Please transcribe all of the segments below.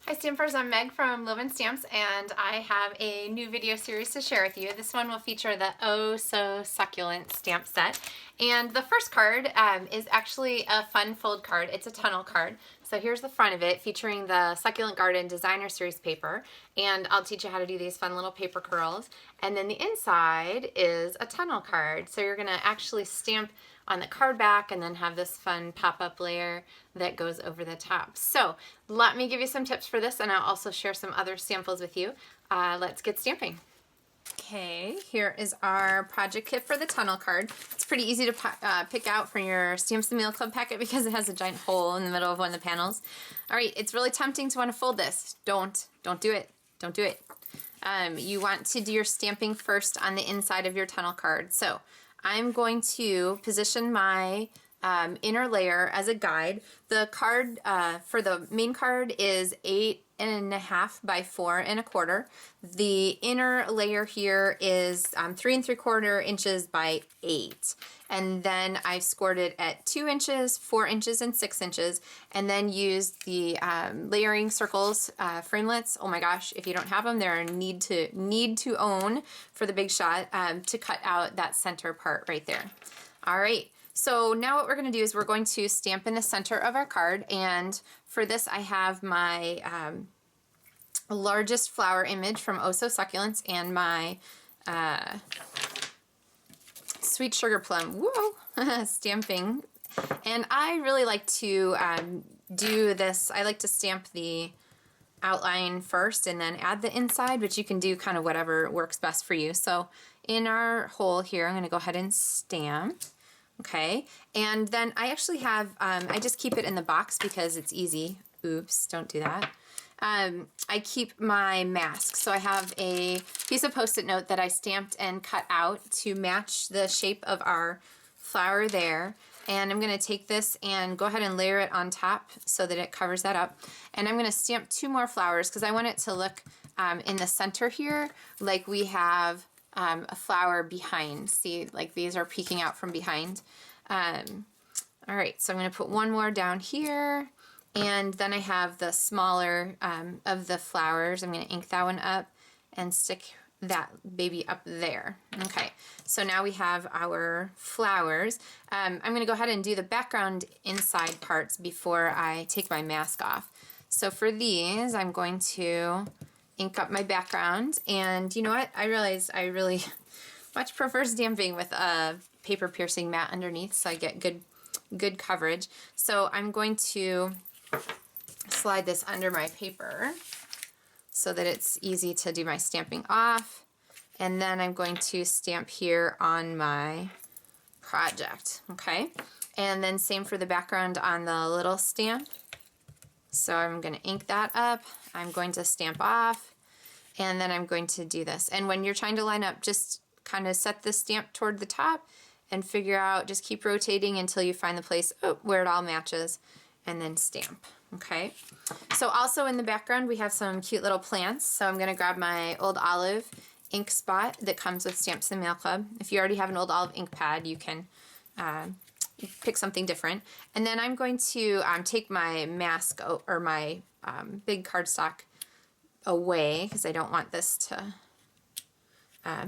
Hi Stampers, I'm Meg from Loven Stamps and I have a new video series to share with you. This one will feature the Oh So Succulent stamp set. And the first card is actually a fun fold card. It's a tunnel card. So here's the front of it featuring the Succulent Garden Designer Series paper. And I'll teach you how to do these fun little paper curls. And then the inside is a tunnel card. So you're going to actually stamp on the card back and then have this fun pop-up layer that goes over the top. So let me give you some tips for this and I'll also share some other samples with you. Let's get stamping. Okay, here is our project kit for the tunnel card. It's pretty easy to pick out from your Stamps the Mail Club packet because it has a giant hole in the middle of one of the panels. All right, it's really tempting to want to fold this. Don't do it. Don't do it. You want to do your stamping first on the inside of your tunnel card. So I'm going to position my inner layer as a guide. The card for the main card is 8.5 by 4 1/4. The inner layer here is 3 3/4 inches by 8. And then I scored it at 2 inches, 4 inches, and 6 inches, and then used the layering circles, framelits. Oh my gosh, if you don't have them, they're a need to own for the big shot to cut out that center part right there. All right. So now what we're going to do is we're going to stamp in the center of our card, and for this I have my largest flower image from Oh So Succulents and my Sweet Sugar Plum, whoa, stamping. And I really like to do this. I like to stamp the outline first and then add the inside, but you can do kind of whatever works best for you. So in our hole here, I'm going to go ahead and stamp. Okay, and then I actually have, I just keep it in the box because it's easy. Oops, don't do that. I keep my mask. So I have a piece of Post-it note that I stamped and cut out to match the shape of our flower there. And I'm going to take this and go ahead and layer it on top so that it covers that up. And I'm going to stamp 2 more flowers because I want it to look in the center here like we have a flower behind. See, like these are peeking out from behind. All right, so I'm going to put 1 more down here, and then I have the smaller of the flowers. I'm going to ink that one up and stick that baby up there. Okay, so now we have our flowers. I'm going to go ahead and do the background inside parts before I take my mask off. So for these, I'm going to ink up my background, and you know what? I realized I really much prefer stamping with a paper piercing mat underneath, so I get good coverage. So I'm going to slide this under my paper so that it's easy to do my stamping off, and then I'm going to stamp here on my project. Okay, and then same for the background on the little stamp. So I'm going to ink that up, I'm going to stamp off, and then I'm going to do this. And when you're trying to line up, just kind of set the stamp toward the top and figure out, just keep rotating until you find the place where it all matches, and then stamp. Okay. So also in the background we have some cute little plants. So I'm going to grab my Old Olive ink spot that comes with Stamps the Mail Club. If you already have an Old Olive ink pad, you can pick something different. And then I'm going to take my mask or my big cardstock away because I don't want this to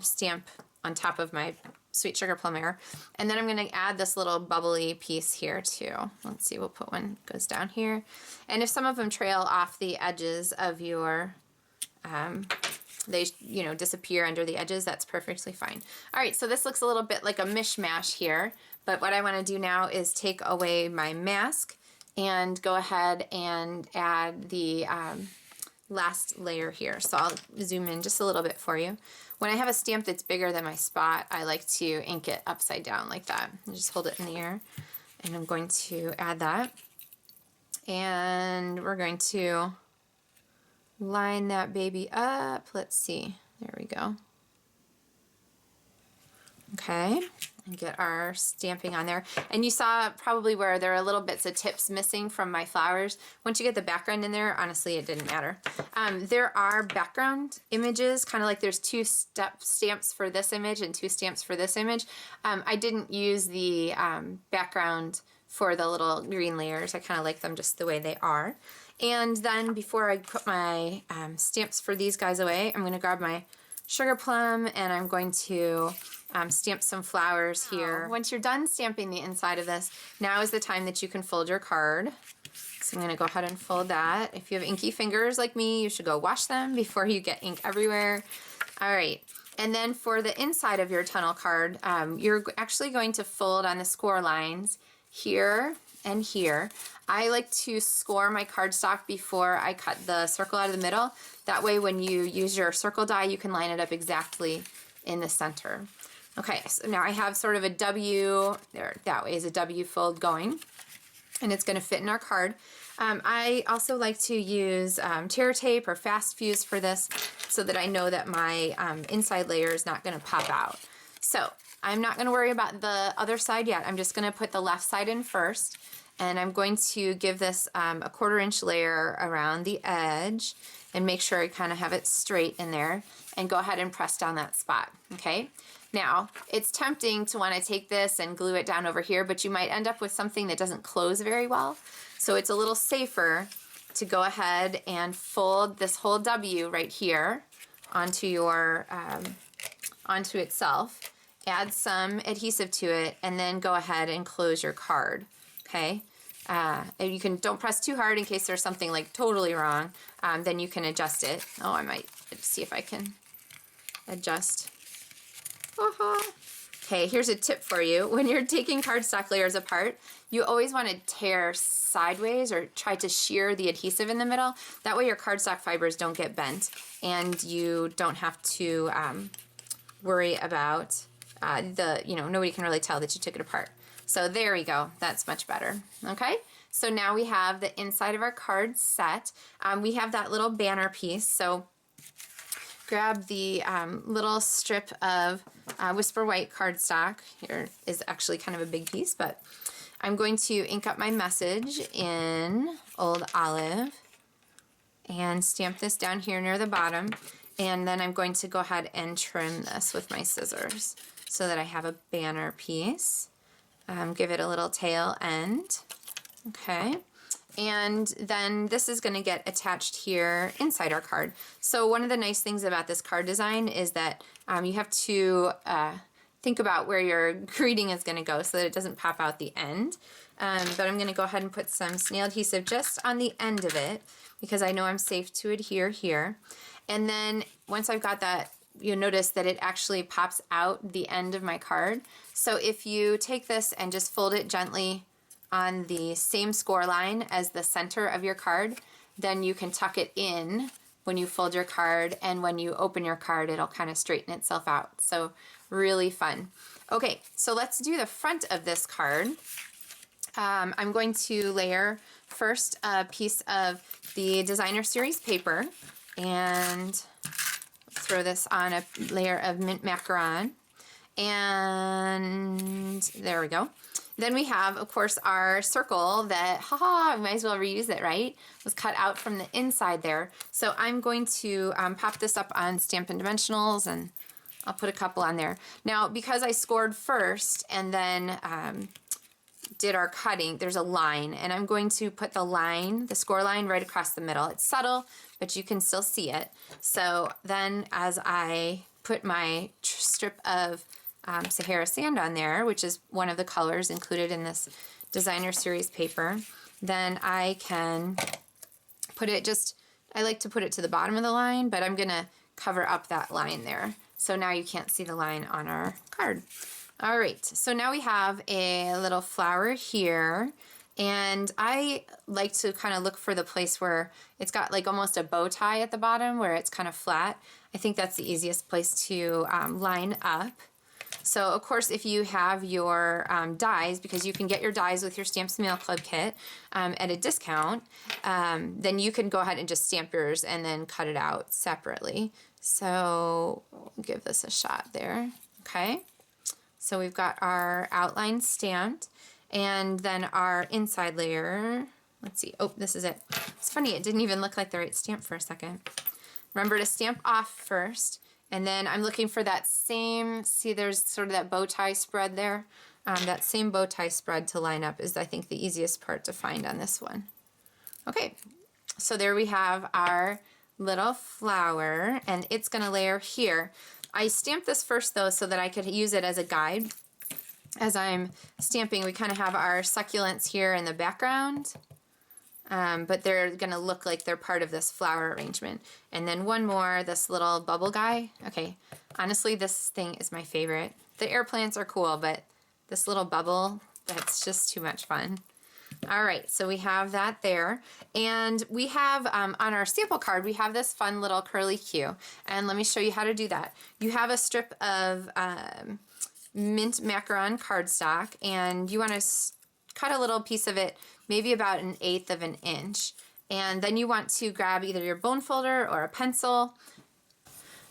stamp on top of my Sweet Sugar Plum Air. And then I'm going to add this little bubbly piece here too. Let's see, we'll put one goes down here. And if some of them trail off the edges of your they disappear under the edges, that's perfectly fine. All right, so this looks a little bit like a mishmash here, but what I want to do now is take away my mask and go ahead and add the last layer here. So I'll zoom in just a little bit for you. When I have a stamp that's bigger than my spot, I like to ink it upside down like that. And just hold it in the air, and I'm going to add that. And we're going to line that baby up. Let's see. There we go. Okay, and get our stamping on there. And you saw probably where there are little bits of tips missing from my flowers. Once you get the background in there, honestly, it didn't matter. There are background images, kind of like there's 2 stamps for this image and 2 stamps for this image. I didn't use the background for the little green layers. I kind of like them just the way they are. And then before I put my stamps for these guys away, I'm going to grab my sugar plum and I'm going to stamp some flowers here. Once you're done stamping the inside of this, now is the time that you can fold your card. So I'm going to go ahead and fold that. If you have inky fingers like me, you should go wash them before you get ink everywhere. All right. And then for the inside of your tunnel card, you're actually going to fold on the score lines here and here. I like to score my cardstock before I cut the circle out of the middle. That way when you use your circle die, you can line it up exactly in the center. Okay, so now I have sort of a W, there, that way is a W fold going, and it's going to fit in our card. I also like to use tear tape or fast fuse for this so that I know that my inside layer is not going to pop out. So I'm not going to worry about the other side yet. I'm just going to put the left side in first, and I'm going to give this a 1/4 inch layer around the edge and make sure I kind of have it straight in there, and go ahead and press down that spot, okay? Now, it's tempting to want to take this and glue it down over here, but you might end up with something that doesn't close very well. So it's a little safer to go ahead and fold this whole W right here onto your onto itself, add some adhesive to it, and then go ahead and close your card, okay? And you can, don't press too hard in case there's something like totally wrong, then you can adjust it. Oh, I might see if I can adjust. Okay, here's a tip for you. When you're taking cardstock layers apart, you always want to tear sideways or try to shear the adhesive in the middle. That way your cardstock fibers don't get bent and you don't have to worry about nobody can really tell that you took it apart. So there we go. That's much better. Okay, so now we have the inside of our card set. We have that little banner piece. So grab the little strip of Whisper White cardstock. Here is actually kind of a big piece, but I'm going to ink up my message in Old Olive and stamp this down here near the bottom. And then I'm going to go ahead and trim this with my scissors so that I have a banner piece. Give it a little tail end. Okay. And then this is going to get attached here inside our card. So one of the nice things about this card design is that you have to think about where your greeting is going to go so that it doesn't pop out the end. But I'm going to go ahead and put some snail adhesive just on the end of it because I know I'm safe to adhere here. And then once I've got that, you'll notice that it actually pops out the end of my card. So if you take this and just fold it gently on the same score line as the center of your card, then you can tuck it in when you fold your card, and when you open your card it'll kind of straighten itself out. So really fun. Okay, so let's do the front of this card. I'm going to layer first a piece of the Designer Series paper and throw this on a layer of mint macaron, and there we go. Then we have, of course, our circle that, I might as well reuse it, right? Was cut out from the inside there. So I'm going to pop this up on Stampin' Dimensionals, and I'll put a couple on there. Now, because I scored first and then did our cutting, there's a line, and I'm going to put the line, the score line, right across the middle. It's subtle, but you can still see it. So then as I put my strip of Sahara sand on there, which is one of the colors included in this Designer Series paper, then I can put it I like to put it to the bottom of the line, but I'm going to cover up that line there. So now you can't see the line on our card. All right, so now we have a little flower here, and I like to kind of look for the place where it's got like almost a bow tie at the bottom where it's kind of flat. I think that's the easiest place to line up. So of course, if you have your dies, because you can get your dies with your Stamps Mail Club kit at a discount, then you can go ahead and just stamp yours and then cut it out separately. So we'll give this a shot there. Okay. So we've got our outline stamped, and then our inside layer. Let's see. Oh, this is it. It's funny. It didn't even look like the right stamp for a second. Remember to stamp off first. And then I'm looking for that same, see there's sort of that bow tie spread there. That same bow tie spread to line up is, I think, the easiest part to find on this one. Okay, So there we have our little flower, and it's gonna layer here. I stamped this first though so that I could use it as a guide. As I'm stamping, we kind of have our succulents here in the background, but they're gonna look like they're part of this flower arrangement. And then one more, this little bubble guy. Okay, honestly, this thing is my favorite. The air plants are cool, but this little bubble, that's just too much fun. All right, so we have that there. And we have, on our sample card, we have this fun little curly Q. And let me show you how to do that. You have a strip of mint macaron cardstock, and you want to cut a little piece of it, maybe about 1/8 of an inch. And then you want to grab either your bone folder or a pencil.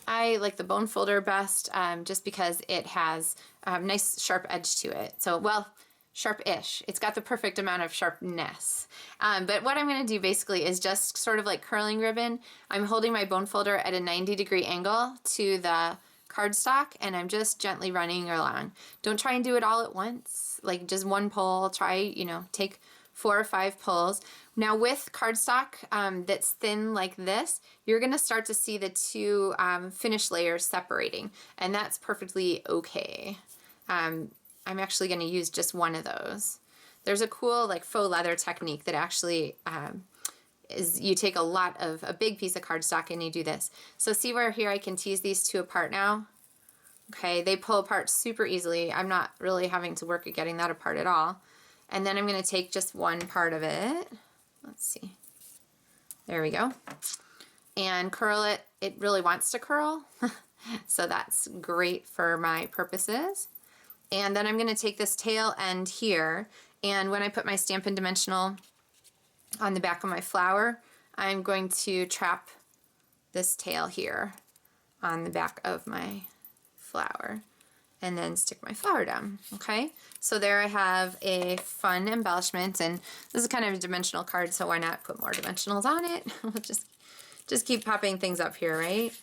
I like the bone folder best just because it has a nice sharp edge to it. So, well, sharp-ish. It's got the perfect amount of sharpness. But what I'm going to do basically is just sort of like curling ribbon. I'm holding my bone folder at a 90-degree angle to the cardstock, and I'm just gently running along. Don't try and do it all at once, like just one pull. Try, you know, take 4 or 5 pulls. Now with cardstock that's thin like this, you're gonna start to see the two finish layers separating, and that's perfectly okay. I'm actually gonna use just one of those. There's a cool like faux leather technique that actually is you take a big piece of cardstock and you do this. So see where here I can tease these two apart now? Okay, they pull apart super easily. I'm not really having to work at getting that apart at all. And then I'm going to take just one part of it. Let's see. There we go. And curl it. It really wants to curl. So that's great for my purposes. And then I'm going to take this tail end here, and when I put my Stampin' Dimensional on the back of my flower, I'm going to trap this tail here on the back of my flower and then stick my flower down. Okay, so there I have a fun embellishment, and this is kind of a dimensional card, so why not put more dimensionals on it? We'll just keep popping things up here, right?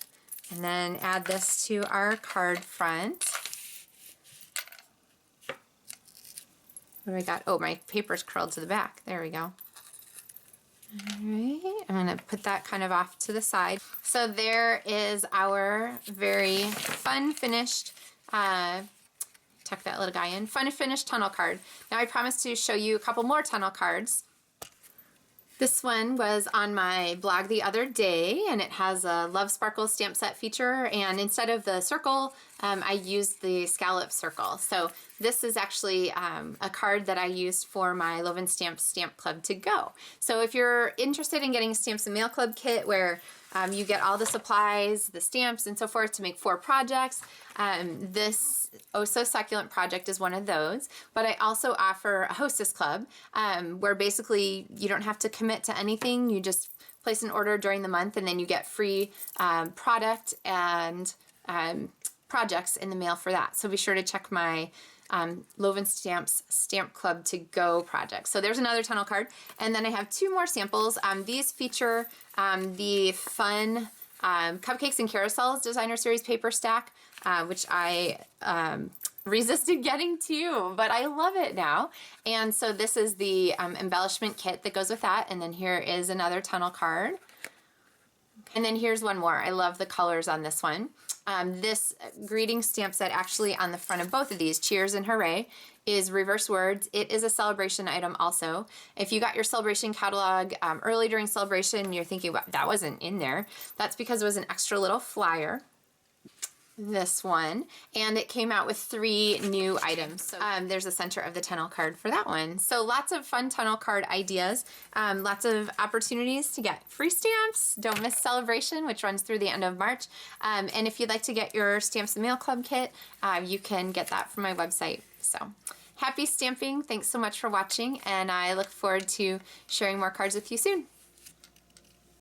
And then add this to our card front. What do I got? Oh, my paper's curled to the back. There we go. Alright, I'm going to put that kind of off to the side. So there is our very fun finished, tuck that little guy in, fun finished tunnel card. Now I promised to show you a couple more tunnel cards. This one was on my blog the other day, and it has a Love Sparkles stamp set feature, and instead of the circle, I used the scallop circle. So this is actually a card that I used for my Loven Stamps Stamp Club to go. So if you're interested in getting a Stamps and Mail Club kit where you get all the supplies, the stamps, and so forth to make 4 projects, this Oh So Succulent project is one of those. But I also offer a Hostess Club where basically you don't have to commit to anything. You just place an order during the month, and then you get free product and projects in the mail for that. So be sure to check my Loven Stamps Stamp Club to Go project. So there's another tunnel card. And then I have 2 more samples. These feature the fun Cupcakes and Carousels Designer Series paper stack, which I resisted getting to, but I love it now. And so this is the embellishment kit that goes with that. And then here is another tunnel card. And then here's one more. I love the colors on this one. This greeting stamp set actually on the front of both of these, Cheers and Hooray, is reverse words. It is a celebration item also. If you got your celebration catalog early during celebration, you're thinking, well, that wasn't in there. That's because it was an extra little flyer. This one, and it came out with 3 new items. So there's the center of the tunnel card for that one. So lots of fun tunnel card ideas, lots of opportunities to get free stamps. Don't miss Celebration, which runs through the end of March. And if you'd like to get your Stamps and Mail Club kit, you can get that from my website. So happy stamping. Thanks so much for watching, and I look forward to sharing more cards with you soon.